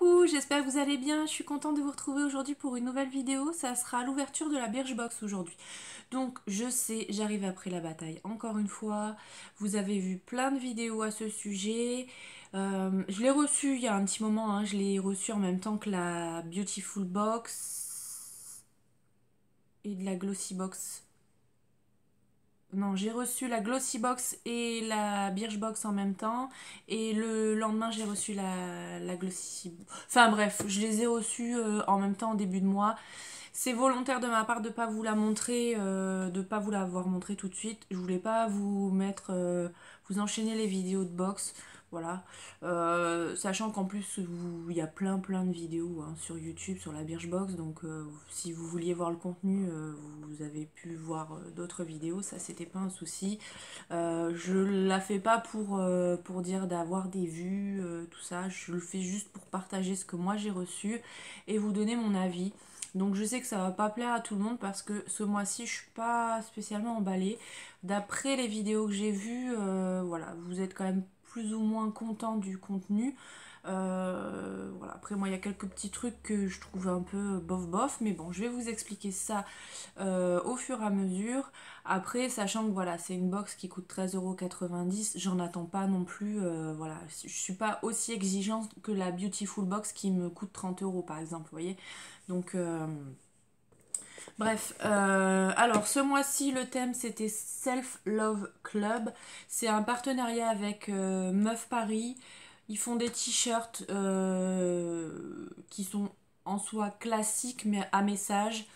Coucou, j'espère que vous allez bien. Je suis contente de vous retrouver aujourd'hui pour une nouvelle vidéo. Ça sera l'ouverture de la Birchbox aujourd'hui. Donc je sais, j'arrive après la bataille. Encore une fois, vous avez vu plein de vidéos à ce sujet. Je l'ai reçu il y a un petit moment, hein. Je l'ai reçu en même temps que la Beautiful Box et de la Glossy Box. Non, j'ai reçu la Glossy Box et la Birchbox en même temps. Et le lendemain, j'ai reçu la Glossy... Enfin bref, je les ai reçus en même temps au début de mois. C'est volontaire de ma part de ne pas vous la montrer, de ne pas vous l'avoir montré tout de suite. Je voulais pas vous mettre... vous enchaîner les vidéos de box. Voilà. Sachant qu'en plus, il y a plein de vidéos hein, sur YouTube, sur la Birchbox. Donc si vous vouliez voir le contenu, vous avez pu voir d'autres vidéos. Ça, c'était pas un souci. Je la fais pas pour dire d'avoir des vues, tout ça. Je le fais juste pour partager ce que moi j'ai reçu et vous donner mon avis. Donc je sais que ça va pas plaire à tout le monde parce que ce mois-ci je suis pas spécialement emballée. D'après les vidéos que j'ai vues, voilà, vous êtes quand même plus ou moins content du contenu. Voilà. Après moi il y a quelques petits trucs que je trouve un peu bof bof, mais bon je vais vous expliquer ça au fur et à mesure. Après sachant que voilà c'est une box qui coûte 13,90 €, j'en attends pas non plus, voilà, je suis pas aussi exigeante que la Beautiful Box qui me coûte 30 € par exemple, vous voyez. Donc bref, alors ce mois-ci le thème c'était Self Love Club. C'est un partenariat avec Meuf Paris. Ils font des t-shirts qui sont en soi classiques mais à message.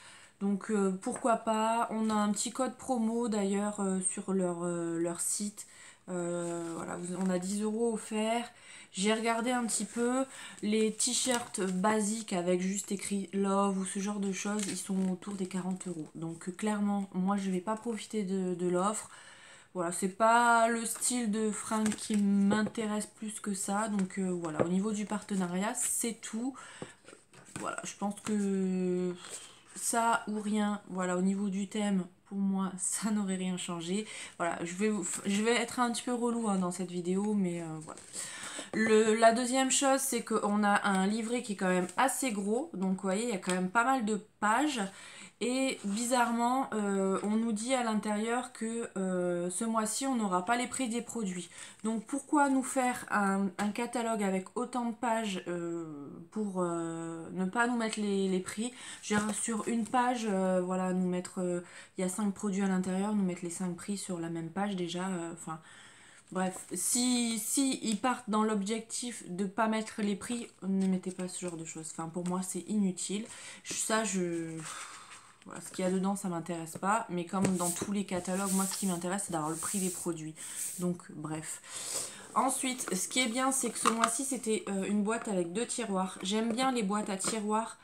Donc pourquoi pas. On a un petit code promo d'ailleurs sur leur site. Voilà, on a 10 € offerts. J'ai regardé un petit peu les t-shirts basiques avec juste écrit love ou ce genre de choses, ils sont autour des 40 €. Donc clairement, moi je vais pas profiter de l'offre. Voilà, c'est pas le style de fringue qui m'intéresse plus que ça. Donc voilà, au niveau du partenariat, c'est tout. Voilà, je pense que ça ou rien. Voilà, au niveau du thème, pour moi, ça n'aurait rien changé. Voilà, je vais être un petit peu relou hein, dans cette vidéo, mais voilà. La deuxième chose, c'est qu'on a un livret qui est quand même assez gros. Donc, vous voyez, il y a quand même pas mal de pages. Et bizarrement, on nous dit à l'intérieur que ce mois-ci, on n'aura pas les prix des produits. Donc, pourquoi nous faire un catalogue avec autant de pages pour ne pas nous mettre les prix? Genre, sur une page, voilà, nous mettre... il y a 5 produits à l'intérieur, nous mettre les 5 prix sur la même page déjà. Enfin... Bref, si ils partent dans l'objectif de pas mettre les prix, ne mettez pas ce genre de choses. Enfin, pour moi, c'est inutile. Voilà, ce qu'il y a dedans, ça m'intéresse pas. Mais comme dans tous les catalogues, moi, ce qui m'intéresse, c'est d'avoir le prix des produits. Donc, bref. Ensuite, ce qui est bien, c'est que ce mois-ci, c'était une boîte avec 2 tiroirs. J'aime bien les boîtes à tiroirs.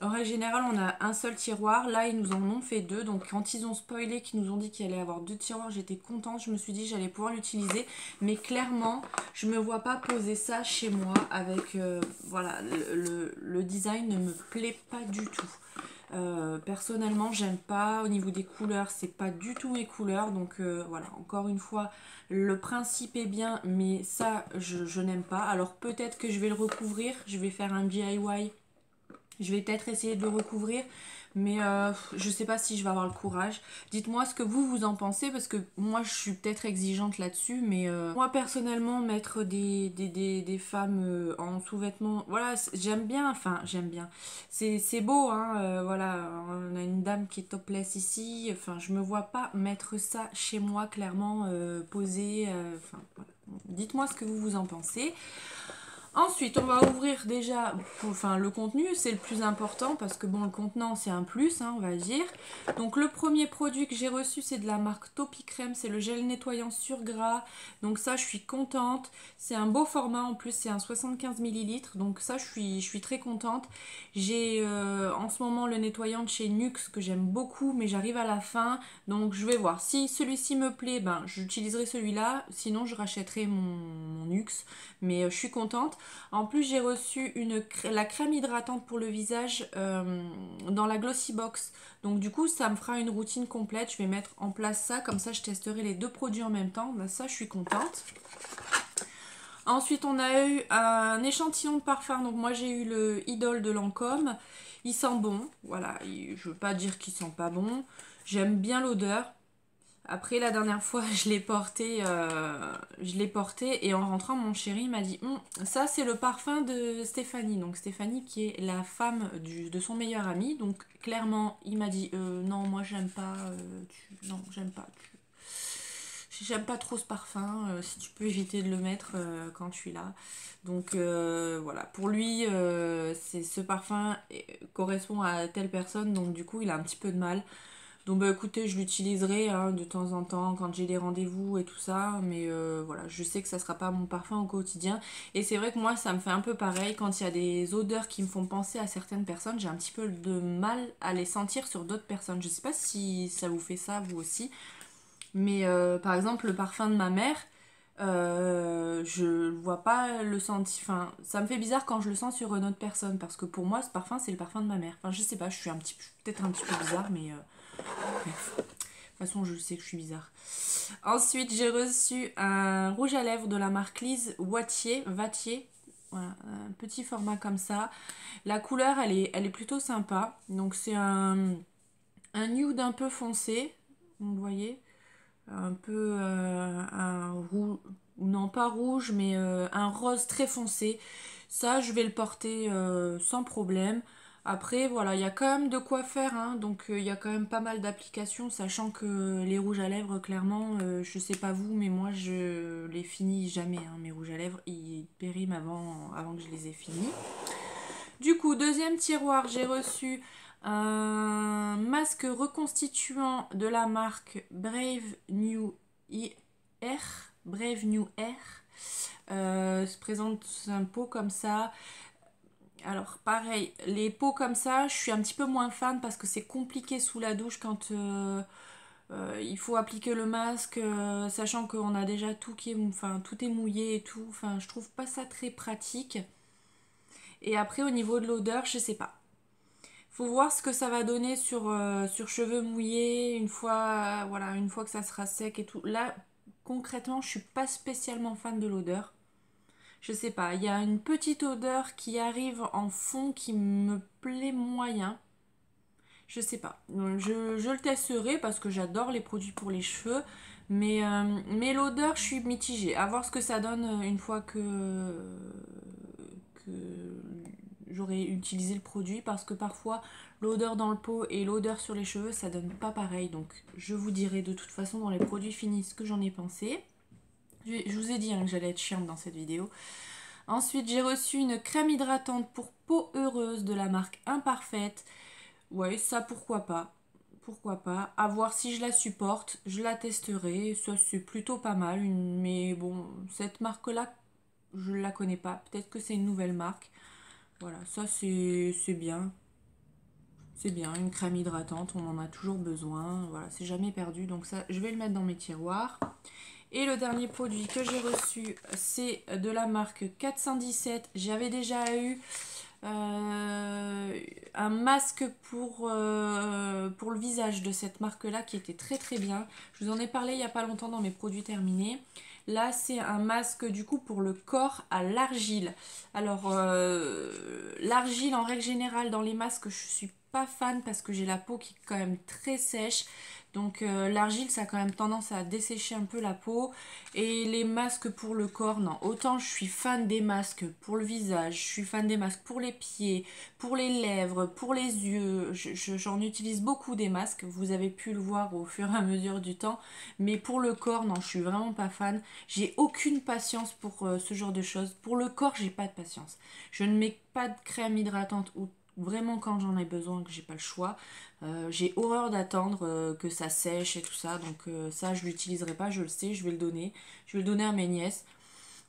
En règle générale, on a un seul tiroir. Là, ils nous en ont fait 2. Donc, quand ils ont spoilé, qu'ils nous ont dit qu'il allait y avoir 2 tiroirs, j'étais contente. Je me suis dit que j'allais pouvoir l'utiliser. Mais clairement, je me vois pas poser ça chez moi avec... voilà, le design ne me plaît pas du tout. Personnellement, j'aime pas. Au niveau des couleurs, c'est pas du tout mes couleurs. Donc, voilà, encore une fois, le principe est bien. Mais ça, je n'aime pas. Alors, peut-être que je vais le recouvrir. Je vais faire un DIY. Je vais peut-être essayer de le recouvrir, mais je sais pas si je vais avoir le courage. Dites-moi ce que vous en pensez, parce que moi je suis peut-être exigeante là-dessus, mais moi personnellement, mettre des femmes en sous-vêtements, voilà, j'aime bien, enfin j'aime bien. C'est beau, hein, voilà, on a une dame qui est topless ici, enfin je me vois pas mettre ça chez moi, clairement, posé, enfin voilà. Dites-moi ce que vous en pensez. Ensuite, on va ouvrir déjà, enfin le contenu, c'est le plus important parce que bon, le contenant c'est un plus, hein, on va dire. Donc le premier produit que j'ai reçu, c'est de la marque Topi Crème, c'est le gel nettoyant sur gras. Donc ça, je suis contente. C'est un beau format en plus, c'est un 75 ml. Donc ça, je suis très contente. J'ai en ce moment le nettoyant de chez Nuxe que j'aime beaucoup, mais j'arrive à la fin. Donc je vais voir. Si celui-ci me plaît, ben j'utiliserai celui-là. Sinon, je rachèterai mon Nuxe. Mais je suis contente. En plus, j'ai reçu la crème hydratante pour le visage dans la Glossy Box. Donc du coup, ça me fera une routine complète. Je vais mettre en place ça. Comme ça, je testerai les 2 produits en même temps. Ben, ça, je suis contente. Ensuite, on a eu un échantillon de parfum. Donc moi, j'ai eu le Idole de Lancôme. Il sent bon. Voilà, je veux pas dire qu'il sent pas bon. J'aime bien l'odeur. Après, la dernière fois, je l'ai porté et en rentrant, mon chéri m'a dit ça, c'est le parfum de Stéphanie. Donc, Stéphanie, qui est la femme de son meilleur ami. Donc, clairement, il m'a dit non, moi, j'aime pas. Non, j'aime pas. J'aime pas trop ce parfum. Si tu peux éviter de le mettre quand je suis là. Donc, voilà. Pour lui, ce parfum correspond à telle personne. Donc, du coup, il a un petit peu de mal. Donc bah écoutez, je l'utiliserai hein, de temps en temps quand j'ai des rendez-vous et tout ça, mais voilà, je sais que ça sera pas mon parfum au quotidien. Et c'est vrai que moi, ça me fait un peu pareil quand il y a des odeurs qui me font penser à certaines personnes, j'ai un petit peu de mal à les sentir sur d'autres personnes. Je sais pas si ça vous fait ça vous aussi, mais par exemple le parfum de ma mère, je vois pas le sentir. Enfin, ça me fait bizarre quand je le sens sur une autre personne parce que pour moi, ce parfum c'est le parfum de ma mère. Enfin, je sais pas, je suis peut-être un petit peu bizarre, mais bref. De toute façon, je sais que je suis bizarre. Ensuite, j'ai reçu un rouge à lèvres de la marque Lise Vatier. Voilà, un petit format comme ça. La couleur, elle est plutôt sympa. Donc, c'est un nude un peu foncé. Vous voyez, un peu un rouge, non pas rouge, mais un rose très foncé. Ça, je vais le porter sans problème. Après, voilà, il y a quand même de quoi faire, hein, donc il y a quand même pas mal d'applications, sachant que les rouges à lèvres, clairement, je sais pas vous, mais moi je les finis jamais, hein, mes rouges à lèvres, ils périment avant que je les ai finis. Du coup, deuxième tiroir, j'ai reçu un masque reconstituant de la marque Air. Brave New Air. Se présente un pot comme ça. Alors pareil, les pots comme ça, je suis un petit peu moins fan parce que c'est compliqué sous la douche quand il faut appliquer le masque, sachant qu'on a déjà tout enfin tout est mouillé et tout. Enfin, je trouve pas ça très pratique. Et après au niveau de l'odeur, je sais pas. Faut voir ce que ça va donner sur cheveux mouillés voilà, une fois que ça sera sec et tout. Là, concrètement, je suis pas spécialement fan de l'odeur. Je sais pas, il y a une petite odeur qui arrive en fond qui me plaît moyen. Je sais pas. Je le testerai parce que j'adore les produits pour les cheveux. Mais l'odeur, je suis mitigée. À voir ce que ça donne une fois que j'aurai utilisé le produit. Parce que parfois, l'odeur dans le pot et l'odeur sur les cheveux, ça donne pas pareil. Donc, je vous dirai de toute façon dans les produits finis ce que j'en ai pensé. Je vous ai dit hein, que j'allais être chiante dans cette vidéo. Ensuite, j'ai reçu une crème hydratante pour peau heureuse de la marque Imparfaite. Ouais, ça pourquoi pas. Pourquoi pas. À voir si je la supporte. Je la testerai. Ça, c'est plutôt pas mal. Mais bon, cette marque-là, je la connais pas. Peut-être que c'est une nouvelle marque. Voilà, ça c'est bien. C'est bien, une crème hydratante, on en a toujours besoin. Voilà, c'est jamais perdu. Donc ça, je vais le mettre dans mes tiroirs. Et le dernier produit que j'ai reçu, c'est de la marque 417. J'avais déjà eu un masque pour le visage de cette marque-là qui était très très bien. Je vous en ai parlé il n'y a pas longtemps dans mes produits terminés. Là, c'est un masque du coup pour le corps à l'argile. Alors, l'argile en règle générale dans les masques, je suis pas fan parce que j'ai la peau qui est quand même très sèche. Donc l'argile, ça a quand même tendance à dessécher un peu la peau. Et les masques pour le corps, non. Autant je suis fan des masques pour le visage, je suis fan des masques pour les pieds, pour les lèvres, pour les yeux. J'en utilise beaucoup des masques. Vous avez pu le voir au fur et à mesure du temps. Mais pour le corps, non, je suis vraiment pas fan. J'ai aucune patience pour ce genre de choses. Pour le corps, j'ai pas de patience. Je ne mets pas de crème hydratante ou vraiment quand j'en ai besoin, que j'ai pas le choix. J'ai horreur d'attendre que ça sèche et tout ça, donc ça je l'utiliserai pas, je le sais, je vais le donner. Je vais le donner à mes nièces.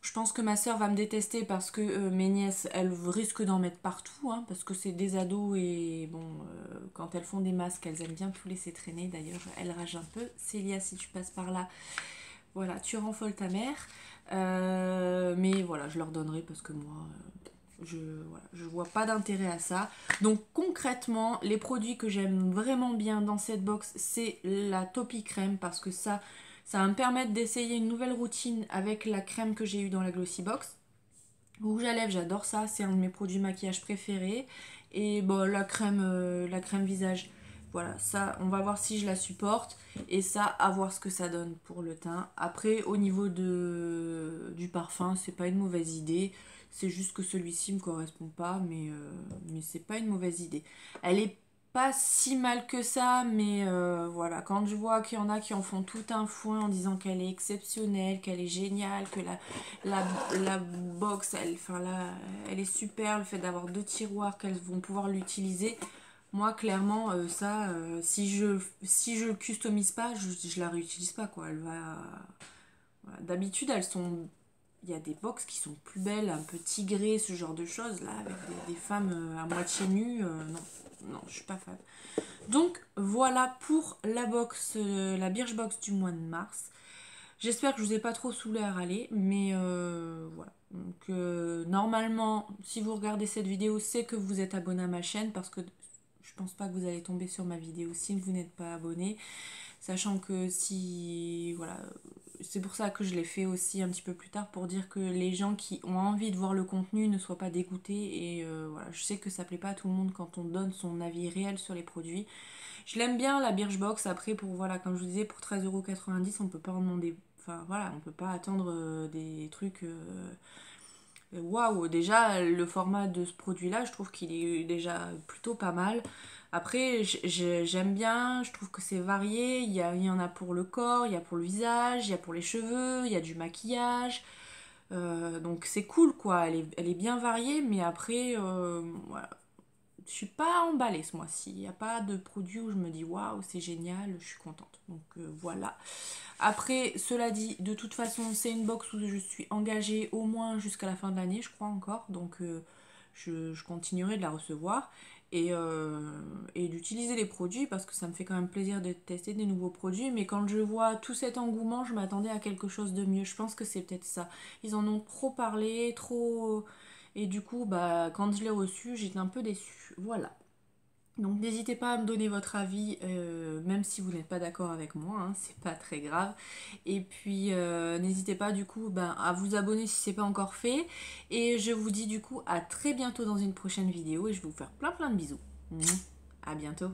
Je pense que ma soeur va me détester parce que mes nièces, elles risquent d'en mettre partout, hein, parce que c'est des ados et bon, quand elles font des masques, elles aiment bien tout laisser traîner. D'ailleurs, elles ragent un peu. Célia, si tu passes par là, voilà, tu rends folle ta mère. Mais voilà, je leur donnerai parce que moi, voilà, je vois pas d'intérêt à ça. Donc concrètement, les produits que j'aime vraiment bien dans cette box, c'est la Topi Crème parce que ça Ça va me permettre d'essayer une nouvelle routine avec la crème que j'ai eue dans la Glossy Box. Rouge à lèvres, j'adore ça, c'est un de mes produits maquillage préférés. Et bon, la crème visage, voilà, ça, on va voir si je la supporte. Et ça, à voir ce que ça donne pour le teint. Après, au niveau du parfum, c'est pas une mauvaise idée. C'est juste que celui-ci me correspond pas, mais c'est pas une mauvaise idée. Elle est pas si mal que ça, mais voilà, quand je vois qu'il y en a qui en font tout un foin en disant qu'elle est exceptionnelle, qu'elle est géniale, que la box, elle est super, le fait d'avoir 2 tiroirs, qu'elles vont pouvoir l'utiliser. Moi, clairement, si je le customise pas, je la réutilise pas, quoi. Elle va... voilà. D'habitude, il y a des box qui sont plus belles, un peu tigrées, ce genre de choses, là, avec des femmes à moitié nues. Non, je suis pas fan. Donc, voilà pour la Birchbox du mois de mars. J'espère que je vous ai pas trop saoulé à râler, mais voilà. Donc normalement, si vous regardez cette vidéo, c'est que vous êtes abonné à ma chaîne, parce que je pense pas que vous allez tomber sur ma vidéo si vous n'êtes pas abonné. Sachant que si... Voilà, c'est pour ça que je l'ai fait aussi un petit peu plus tard, pour dire que les gens qui ont envie de voir le contenu ne soient pas dégoûtés. Et voilà, je sais que ça plaît pas à tout le monde quand on donne son avis réel sur les produits. Je l'aime bien la Birchbox. Après, pour voilà, comme je vous disais, pour 13,90 €, on peut pas en demander. Enfin voilà, on peut pas attendre des trucs. Waouh, déjà le format de ce produit-là, je trouve qu'il est déjà plutôt pas mal. Après, j'aime bien, je trouve que c'est varié. Il y en a pour le corps, il y a pour le visage, il y a pour les cheveux, il y a du maquillage. Donc c'est cool quoi, elle est bien variée, mais après, voilà, je suis pas emballée ce mois-ci. Il n'y a pas de produit où je me dis waouh, c'est génial, je suis contente. Donc voilà. Après, cela dit, de toute façon, c'est une box où je suis engagée au moins jusqu'à la fin de l'année, je crois encore. Donc je continuerai de la recevoir et d'utiliser les produits, parce que ça me fait quand même plaisir de tester des nouveaux produits. Mais quand je vois tout cet engouement, je m'attendais à quelque chose de mieux. Je pense que c'est peut-être ça. Ils en ont trop parlé, trop... Et du coup, bah, quand je l'ai reçu, j'étais un peu déçue. Voilà. Donc n'hésitez pas à me donner votre avis, même si vous n'êtes pas d'accord avec moi, hein, c'est pas très grave. Et puis n'hésitez pas du coup à vous abonner si c'est pas encore fait. Et je vous dis du coup à très bientôt dans une prochaine vidéo, et je vais vous faire plein de bisous. À bientôt.